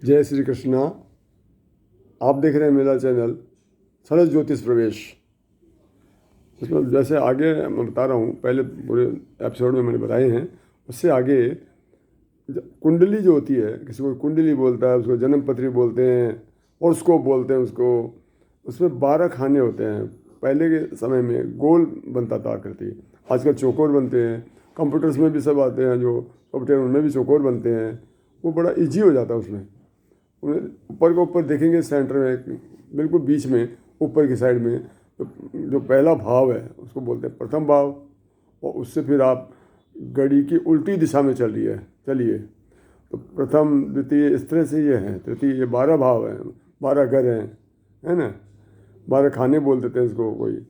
जय श्री कृष्णा। आप देख रहे हैं मेरा चैनल सरल ज्योतिष प्रवेश। इसमें जैसे आगे मैं बता रहा हूँ, पहले पूरे एपिसोड में मैंने बताए हैं, उससे आगे कुंडली जो होती है, किसी को कुंडली बोलता है, उसको जन्म पत्री बोलते हैं, हॉरोस्कोप बोलते हैं उसको। उसमें 12 खाने होते हैं। पहले के समय में गोल बनता था आकृति, आजकल चौकोर बनते हैं। कंप्यूटर्स में भी सब आते हैं, जो सॉफ्टवेयर उनमें भी चौकोर बनते हैं। वो बड़ा इजी हो जाता है उसमें। ऊपर के ऊपर देखेंगे, सेंटर में बिल्कुल बीच में ऊपर की साइड में जो पहला भाव है उसको बोलते हैं प्रथम भाव। और उससे फिर आप घड़ी की उल्टी दिशा में चलिए तो प्रथम द्वितीय इस तरह से ये हैं, तृतीय, ये 12 भाव हैं, 12 घर हैं, है ना। 12 खाने बोल देते हैं इसको कोई।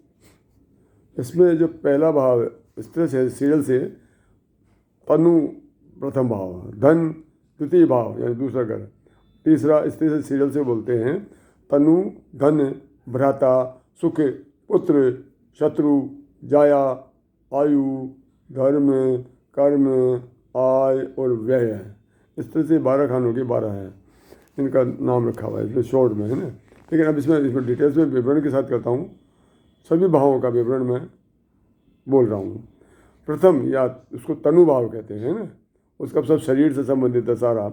इसमें जो पहला भाव है इस तरह से सीरियल से तनु प्रथम भाव, धन द्वितीय भाव यानी दूसरा घर, तीसरा इस तरह से सीरियल से बोलते हैं तनु, धन, भ्राता, सुख, पुत्र, शत्रु, जाया, आयु, धर्म, कर्म, आय और व्यय है। इस तरह से 12 खानों के 12 हैं, इनका नाम रखा हुआ है इसमें शॉर्ट में, है ना। लेकिन अब इसमें डिटेल्स में विवरण के साथ करता हूँ। सभी भावों का विवरण मैं बोल रहा हूँ। प्रथम या उसको तनु भाव कहते हैं ना, उसका सब शरीर से संबंधित है सारा।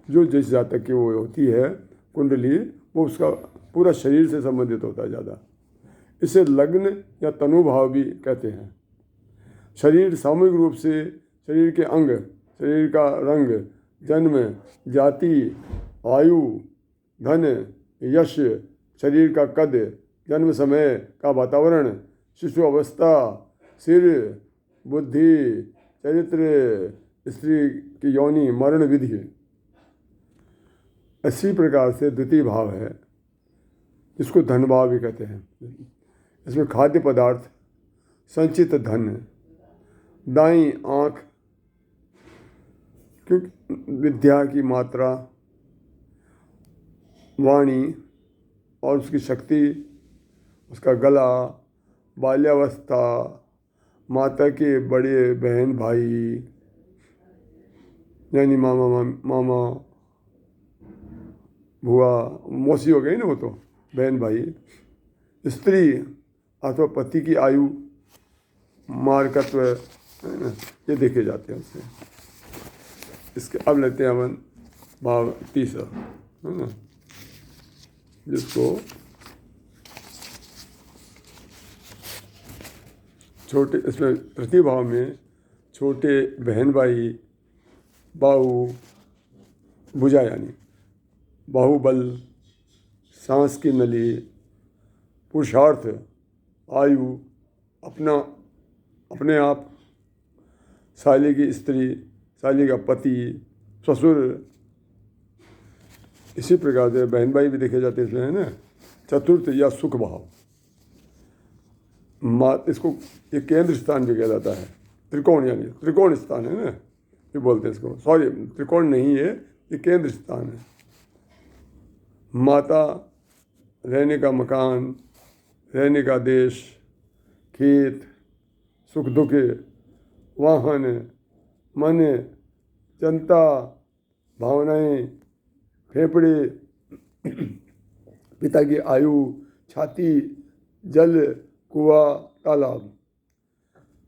जो जिस जातक की वो होती है कुंडली, वो उसका पूरा शरीर से संबंधित होता है ज़्यादा। इसे लग्न या तनु भाव भी कहते हैं। शरीर सामूहिक रूप से शरीर के अंग, शरीर का रंग, जन्म, जाति, आयु, धन, यश, शरीर का कद, जन्म समय का वातावरण, शिशु अवस्था, सिर, बुद्धि, चरित्र, स्त्री की योनि, मरण विधि। इसी प्रकार से द्वितीय भाव है, इसको धन भाव भी कहते हैं। इसमें खाद्य पदार्थ, संचित धन, दाईं आँख, क्योंकि विद्या की मात्रा, वाणी और उसकी शक्ति, उसका गला, बाल्यावस्था, माता के बड़े बहन भाई यानी मामा बुआ, मौसी हो गई ना वो तो, बहन भाई, स्त्री अथवा पति की आयु, मार्कत्व, है ना, ये देखे जाते हैं उसमें। इसके अब लेते हैं अपन भाव तीसरा, है ना, जिसको छोटे, इसमें तृतीय भाव में छोटे बहन भाई, बाहु, भुजा यानी बाहुबल, सांस की नली, पुरुषार्थ, आयु, अपने आप, साली की स्त्री, साली का पति, ससुर। इसी प्रकार से बहन भाई भी देखे जाते हैं इसमें, है ना। चतुर्थ या सुख भाव, इसको ये केंद्र स्थान भी कहलाता है। त्रिकोण यानी त्रिकोण स्थान है ना, ये बोलते हैं इसको। सॉरी, त्रिकोण नहीं है, ये केंद्र स्थान है। माता, रहने का मकान, रहने का देश, खेत, सुख दुख, वाहन, मन, जनता, भावनाएं, फेफड़े, पिता की आयु, छाती, जल, कुआं, तालाब।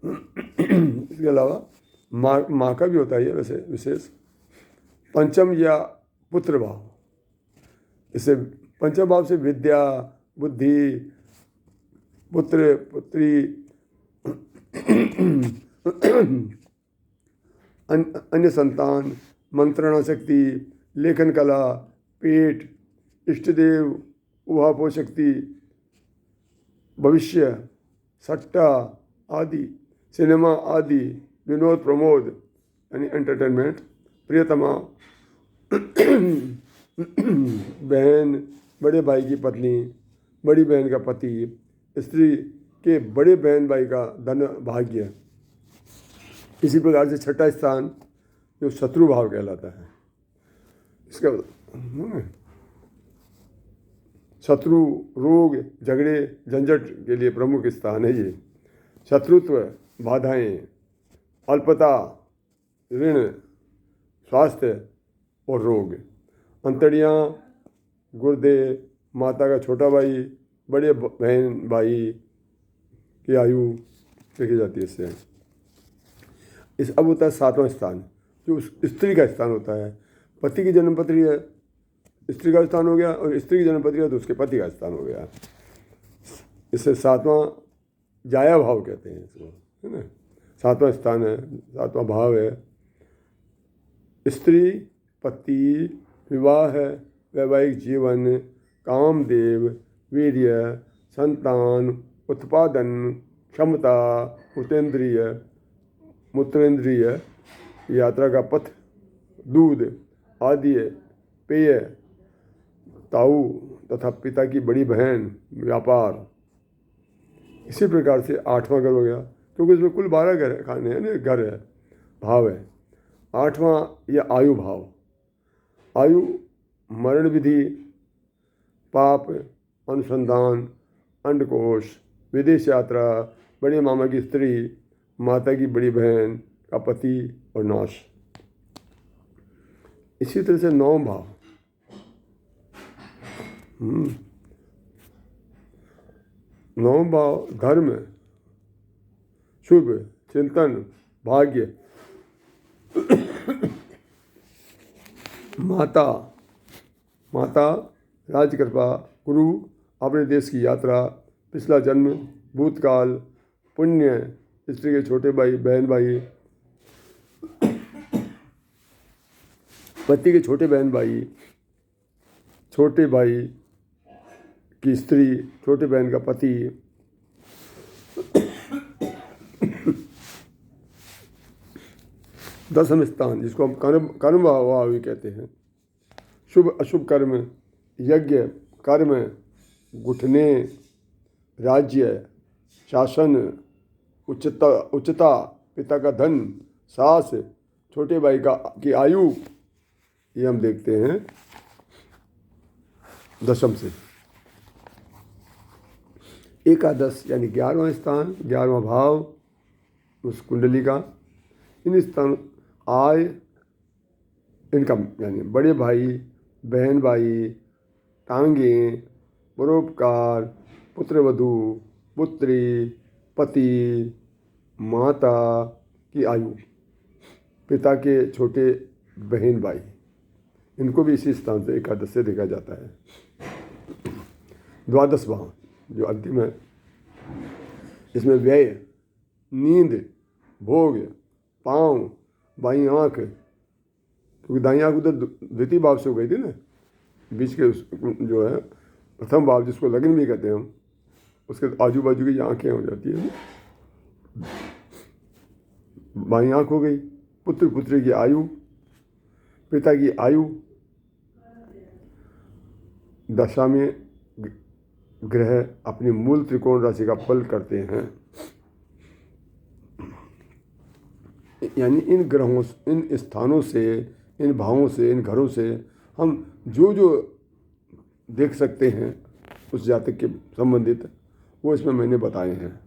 इसके अलावा माँ का भी होता है वैसे विशेष। पंचम या पुत्र भाव, इससे पंचम भाव से विद्या, बुद्धि, पुत्र, पुत्री, अन्य संतान, मंत्रणा शक्ति, लेखन कला, पेट, इष्टदेव, उहापो शक्ति, भविष्य, सट्टा आदि, सिनेमा आदि, विनोद प्रमोद यानी एंटरटेनमेंट, प्रियतमा, बहन, बड़े भाई की पत्नी, बड़ी बहन का पति, स्त्री के बड़े बहन भाई का धन भाग्य। इसी प्रकार से छठा स्थान जो शत्रु भाव कहलाता है। इसका शत्रु, रोग, झगड़े, झंझट के लिए प्रमुख स्थान है ये। शत्रुत्व, बाधाएं, अल्पता, ऋण, स्वास्थ्य और रोग। अंतड़ियाँ, गुर्दे, माता का छोटा भाई, बड़े बहन भाई की आयु देखी जाती है इससे। इस अब होता है सातवां स्थान, जो उस स्त्री का स्थान होता है। पति की जन्मपत्री है, स्त्री का स्थान हो गया, और स्त्री की जन्मपत्री है तो उसके पति का स्थान हो गया। इससे सातवां जाया भाव कहते हैं इसको, है ना। सातवां स्थान है, सातवां भाव है। स्त्री, पति, विवाह, वैवाहिक जीवन, कामदेव, वीर्य, संतान, उत्पादन, क्षमता, उतेंद्रिय, मूत्रेंद्रिय, यात्रा का पथ, दूध आदि, पेय, ताऊ तथा पिता की बड़ी बहन, व्यापार। इसी प्रकार से आठवां घर हो गया, क्योंकि इसमें कुल 12 घर है, खाने हैं ना, घर है, भाव है। आठवां यह आयु भाव। आयु मरण विधि, पाप, अनुसंधान, अंडकोश, विदेश यात्रा, बड़े मामा की स्त्री, माता की बड़ी बहन का पति और नाश। इसी तरह से 9 भाव, नौ भाव धर्म, शुभ, चिंतन, भाग्य, माता, राजकृपा, गुरु, अपने देश की यात्रा, पिछला जन्म, भूतकाल, पुण्य, स्त्री के छोटे भाई, बहन भाई, पति के छोटे बहन भाई, छोटे भाई की स्त्री, छोटे बहन का पति, दसम स्थान जिसको हम कर्म भाव भी कहते हैं। शुभ अशुभ कर्म, यज्ञ, कर्म, घुटने, राज्य, शासन, उच्चता, पिता का धन, सास, छोटे भाई की आयु, ये हम देखते हैं दशम से। एकादश यानी 11वां स्थान, 11वां भाव उस कुंडली का। इन स्थान आय, इनकम यानी बड़े भाई, बहन भाई, टांगे, परोपकार, पुत्रवधू, पुत्री, पति, माता की आयु, पिता के छोटे बहन भाई, इनको भी इसी स्थान से एकादश से देखा जाता है। द्वादश भाव जो अंतिम है, इसमें व्यय, नींद, भोग, पाँव, बाईं आँख, क्योंकि दाईं आँख उधर द्वितीय भाव से हो गई थी ना, बीच के जो है प्रथम भाव जिसको लगन भी कहते हैं हम, उसके आजू बाजू की आँखें हो जाती है। बाईं आँख हो गई, पुत्र पुत्री की आयु, पिता की आयु, दशा में ग्रह अपनी मूल त्रिकोण राशि का फल करते हैं। यानी इन ग्रहों, इन स्थानों से, इन भावों से, इन घरों से हम जो जो देख सकते हैं उस जातक के संबंधित, वो इसमें मैंने बताए हैं।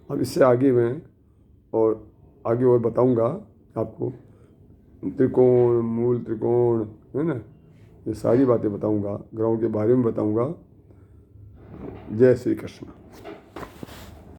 अब इससे आगे मैं आगे और बताऊंगा आपको, त्रिकोण, मूल त्रिकोण, है ना, ये सारी बातें बताऊंगा, ग्रहों के बारे में बताऊंगा। जय श्री कृष्ण।